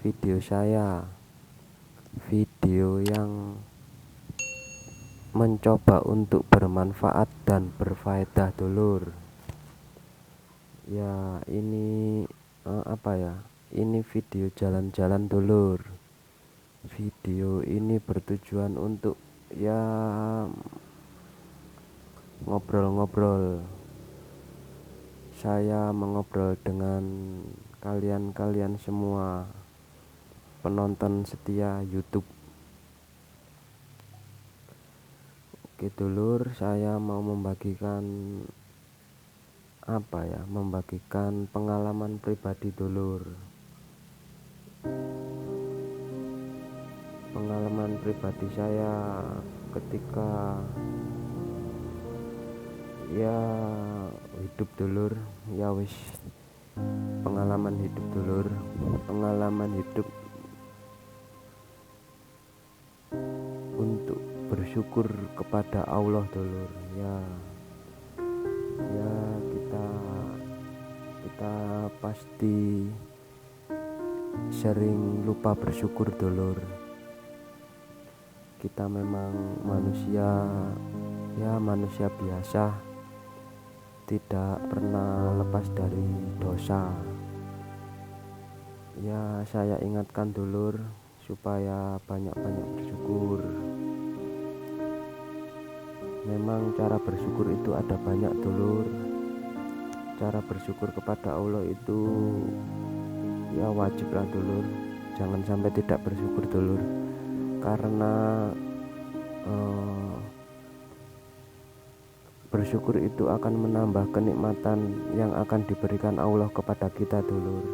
video saya, video yang mencoba untuk bermanfaat dan berfaedah dulur. Ya ini ini video jalan-jalan dulur. Video ini bertujuan untuk ya ngobrol-ngobrol. Saya mengobrol dengan kalian semua penonton setia YouTube. Oke dulur, saya mau membagikan pengalaman pribadi dulur. Pengalaman pribadi saya ketika ya hidup dulur, ya wis pengalaman hidup dulur, pengalaman hidup untuk bersyukur kepada Allah dulur. Ya kita pasti sering lupa bersyukur dulur. Kita memang manusia biasa, tidak pernah lepas dari dosa. Ya saya ingatkan dulur supaya banyak-banyak bersyukur. Memang cara bersyukur itu ada banyak dulur. Cara bersyukur kepada Allah itu ya wajib lah dulur. Jangan sampai tidak bersyukur dulur, karena bersyukur itu akan menambah kenikmatan yang akan diberikan Allah kepada kita dulur.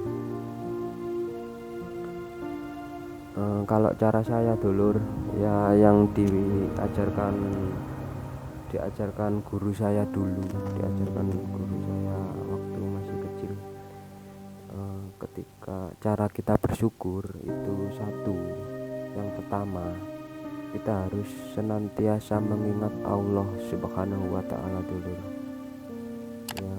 Kalau cara saya dulur, ya yang diajarkan guru saya waktu masih kecil. Ketika cara kita bersyukur itu satu, yang pertama kita harus senantiasa mengingat Allah Subhanahu wa ta'ala dulur. Ya,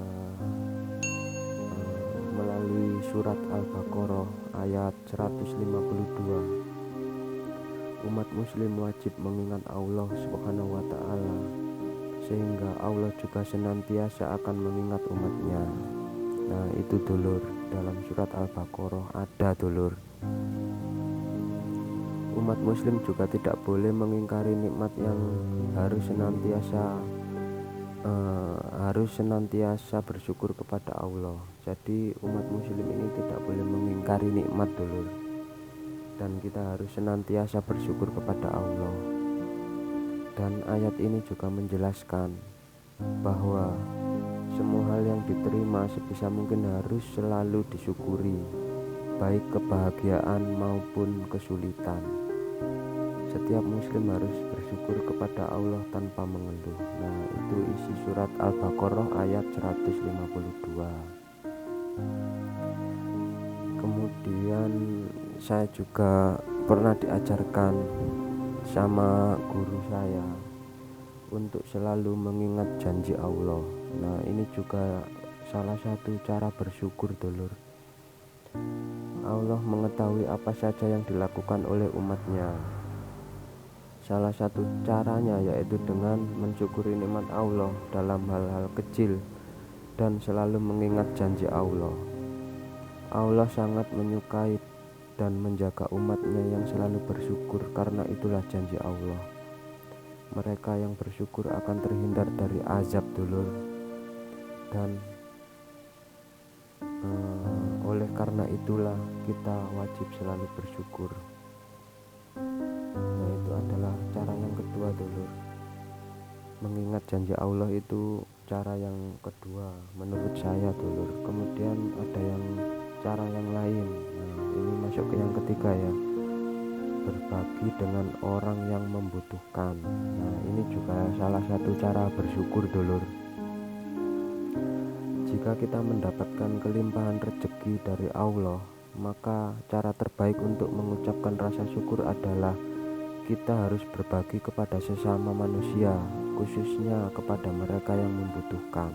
melalui surat Al-Baqarah ayat 152, umat muslim wajib mengingat Allah Subhanahu wa ta'ala, sehingga Allah juga senantiasa akan mengingat umatnya. Nah itu dulur, dalam surat Al-Baqarah ada dulur. Umat muslim juga tidak boleh mengingkari nikmat yang harus senantiasa bersyukur kepada Allah. Jadi umat muslim ini tidak boleh mengingkari nikmat dulur, dan kita harus senantiasa bersyukur kepada Allah. Dan ayat ini juga menjelaskan bahwa semua hal yang diterima sebisa mungkin harus selalu disyukuri, baik kebahagiaan maupun kesulitan. Setiap muslim harus bersyukur kepada Allah tanpa mengeluh. Nah itu isi surat Al-Baqarah ayat 152. Kemudian saya juga pernah diajarkan sama guru saya untuk selalu mengingat janji Allah. Nah ini juga salah satu cara bersyukur dulur. Allah mengetahui apa saja yang dilakukan oleh umatnya. Salah satu caranya yaitu dengan mensyukuri nikmat Allah dalam hal-hal kecil dan selalu mengingat janji Allah. Allah sangat menyukai dan menjaga umatnya yang selalu bersyukur, karena itulah janji Allah. Mereka yang bersyukur akan terhindar dari azab dulur. Dan oleh karena itulah kita wajib selalu bersyukur. Nah itu adalah cara yang kedua dulur. Mengingat janji Allah itu cara yang kedua menurut saya dulur. Kemudian ada cara yang lain. Nah ini masuk ke yang ketiga ya, berbagi dengan orang yang membutuhkan. Nah ini juga salah satu cara bersyukur dulur. Jika kita mendapatkan kelimpahan rezeki dari Allah, maka cara terbaik untuk mengucapkan rasa syukur adalah kita harus berbagi kepada sesama manusia, khususnya kepada mereka yang membutuhkan.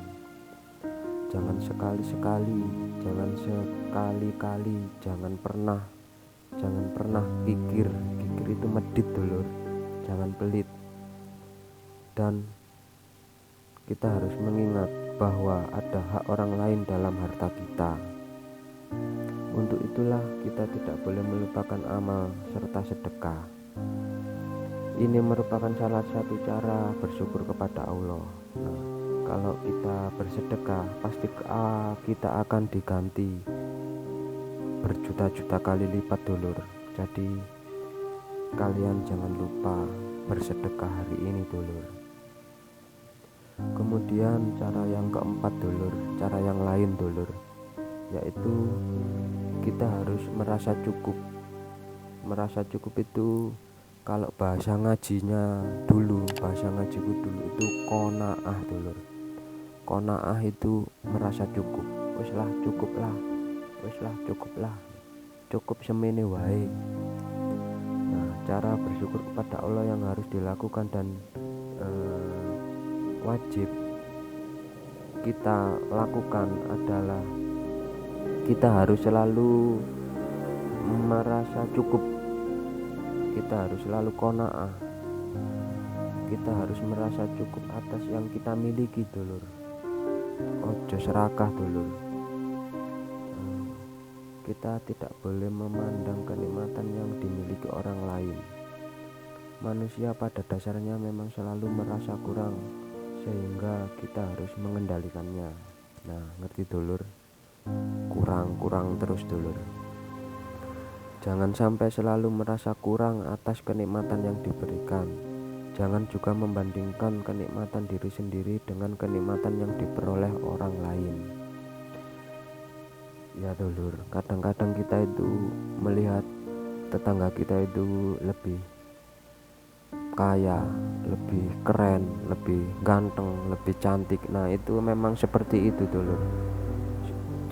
Jangan sekali-kali, jangan pernah Jangan pernah kikir itu medit dulur, jangan pelit. Dan kita harus mengingat bahwa ada hak orang lain dalam harta kita. Untuk itulah kita tidak boleh melupakan amal serta sedekah. Ini merupakan salah satu cara bersyukur kepada Allah. Nah, kalau kita bersedekah, pasti kita akan diganti berjuta-juta kali lipat dulur. Jadi kalian jangan lupa bersedekah hari ini dulur. Kemudian cara yang keempat dulur, cara yang lain dulur, yaitu kita harus merasa cukup. Merasa cukup itu, kalau bahasa ngajinya dulu, bahasa ngajiku dulu itu qanaah dulur. Qanaah itu merasa cukup. Wis lah cukup lah, cukup semene wae. Nah, cara bersyukur kepada Allah yang harus dilakukan dan wajib kita lakukan adalah kita harus selalu merasa cukup. Kita harus selalu qanaah. Kita harus merasa cukup atas yang kita miliki dulur. Ojo serakah dulur. Kita tidak boleh memandang kenikmatan yang dimiliki orang lain. Manusia pada dasarnya memang selalu merasa kurang, sehingga kita harus mengendalikannya. Nah, ngerti dulur? Kurang terus dulur. Jangan sampai selalu merasa kurang atas kenikmatan yang diberikan. Jangan juga membandingkan kenikmatan diri sendiri dengan kenikmatan yang diperoleh orang lain. Ya dulur, kadang-kadang kita itu melihat tetangga kita itu lebih kaya, lebih keren, lebih ganteng, lebih cantik. Nah, itu memang seperti itu dulur.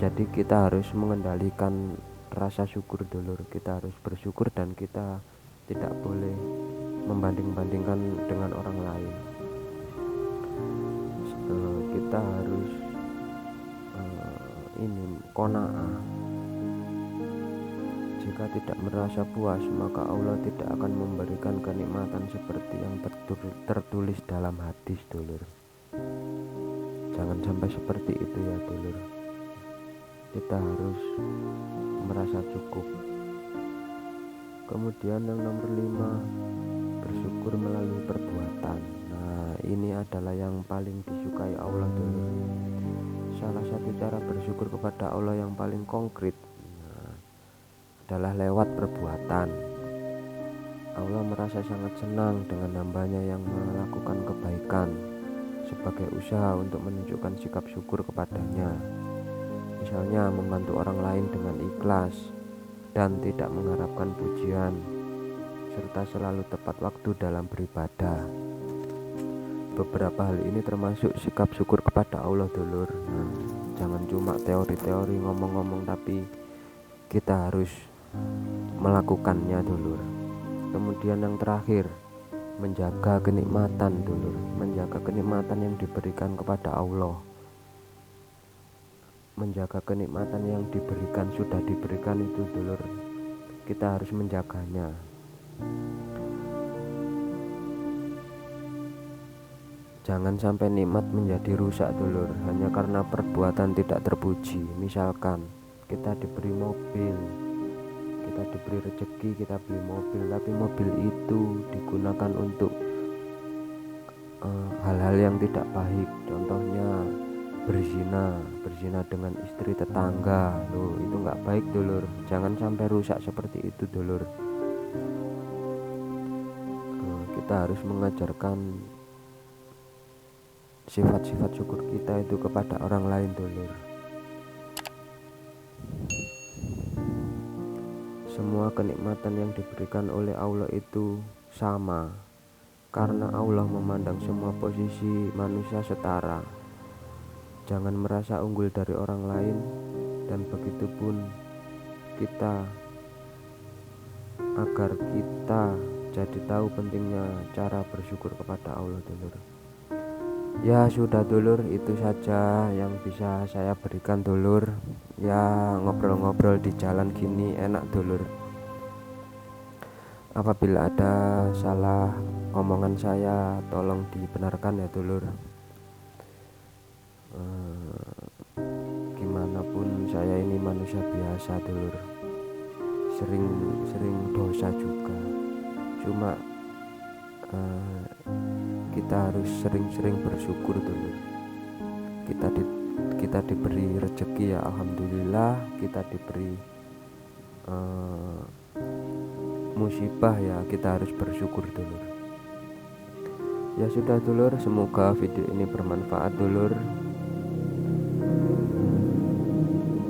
Jadi kita harus mengendalikan rasa syukur dulur. Kita harus bersyukur dan kita tidak boleh membanding-bandingkan dengan orang lain. Kita harus qanaah. Jika tidak merasa puas, maka Allah tidak akan memberikan kenikmatan seperti yang tertulis dalam hadis dulur. Jangan sampai seperti itu ya dulur. Kita harus merasa cukup. Kemudian yang nomor 5, bersyukur melalui perbuatan. Nah, ini adalah yang paling disukai Allah dulur. Salah satu cara bersyukur kepada Allah yang paling konkret adalah lewat perbuatan. Allah merasa sangat senang dengan hambanya yang melakukan kebaikan sebagai usaha untuk menunjukkan sikap syukur kepadanya. Misalnya membantu orang lain dengan ikhlas dan tidak mengharapkan pujian, serta selalu tepat waktu dalam beribadah. Beberapa hal ini termasuk sikap syukur kepada Allah dulur. Nah, jangan cuma teori-teori ngomong-ngomong, tapi kita harus melakukannya dulur. Kemudian yang terakhir, menjaga kenikmatan dulur. Menjaga kenikmatan yang diberikan kepada Allah. Menjaga kenikmatan yang sudah diberikan itu dulur, kita harus menjaganya. Jangan sampai nikmat menjadi rusak dulur hanya karena perbuatan tidak terpuji. Misalkan kita diberi mobil, kita diberi rezeki, kita beli mobil, tapi mobil itu digunakan untuk hal-hal yang tidak baik. Contohnya berzina dengan istri tetangga. Loh, itu nggak baik dulur. Jangan sampai rusak seperti itu dulur. Kita harus mengajarkan sifat-sifat syukur kita itu kepada orang lain dulur. Semua kenikmatan yang diberikan oleh Allah itu sama, karena Allah memandang semua posisi manusia setara. Jangan merasa unggul dari orang lain, dan begitupun kita, agar kita jadi tahu pentingnya cara bersyukur kepada Allah dulur. Ya sudah dulur, itu saja yang bisa saya berikan dulur. Ya, ngobrol-ngobrol di jalan gini enak dulur. Apabila ada salah omongan saya, tolong dibenarkan ya dulur. Gimana pun saya ini manusia biasa dulur, sering dosa juga. Cuma kita harus sering-sering bersyukur dulur. Kita diberi rezeki ya alhamdulillah, kita diberi musibah ya kita harus bersyukur dulur. Ya sudah dulur, semoga video ini bermanfaat dulur.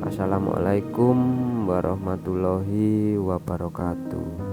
Assalamualaikum warahmatullahi wabarakatuh.